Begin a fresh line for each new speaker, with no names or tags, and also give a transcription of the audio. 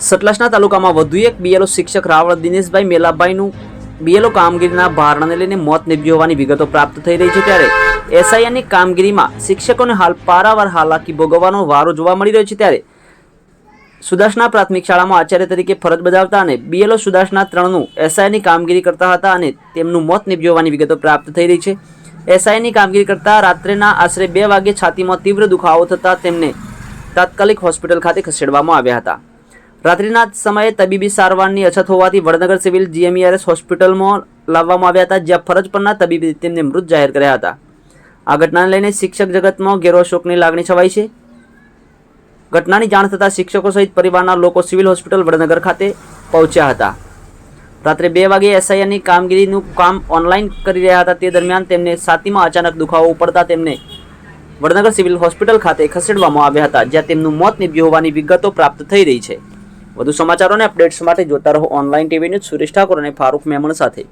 સતલાસના તાલુકામાં વધુ એક બીએલઓ શિક્ષક રાવળ દિનેશભાઈ મેલાભાઈનું બીએલઓ કામગીરીના ભારણને લઈને મોત નીપજ્યું હોવાની વિગતો પ્રાપ્ત થઈ રહી છે। ત્યારે એસઆઈઆરની કામગીરીમાં શિક્ષકોને હાલ પારાવાર હાલાકી ભોગવવાનો વારો જોવા મળી રહ્યો છે। ત્યારે સુદાસના પ્રાથમિક શાળામાં આચાર્ય તરીકે ફરજ બજાવતા અને બીએલઓ સુદાસના 3નું એસઆઈની કામગીરી કરતા હતા અને તેમનું મોત નીપજ્યું હોવાની વિગતો પ્રાપ્ત થઈ રહી છે। એસઆઈની કામગીરી કરતા રાત્રેના આશરે 2 વાગે છાતીમાં તીવ્ર દુખાવો થતાં તેમને તાત્કાલિક હોસ્પિટલ ખાતે ખસેડવામાં આવ્યા હતા। રાત્રિના સમયે તબીબી સારવારની અછત હોવાથી વડનગર સિવિલ જીએમઈઆરએસ હોસ્પિટલમાં લાવવામાં આવ્યા હતા, જ્યાં ફરજ પરના તબીબે તેમને મૃત જાહેર કર્યા હતા। આ ઘટનાને લઈને શિક્ષક જગતમાં ઘેરો શોકની લાગણી છવાઈ છે। ઘટનાની જાણ થતાં શિક્ષકો સહિત પરિવારના લોકો સિવિલ હોસ્પિટલ વડનગર ખાતે પહોંચ્યા હતા। રાત્રે 2 વાગે એસઆઈઆરની કામગીરીનું કામ ઓનલાઈન કરી રહ્યા હતા, તે દરમિયાન તેમને છાતીમાં અચાનક દુખાવો પડતા તેમને વડનગર સિવિલ હોસ્પિટલ ખાતે ખસેડવામાં આવ્યા હતા, જ્યાં તેમનું મોત નીપજ્યું હોવાની વિગતો પ્રાપ્ત થઈ રહી છે। વધુ સમાચારો અને અપડેટ્સ માટે જોતા રહો online TV news. Suresh Thakor અને ફારૂક મેમણ સાથે।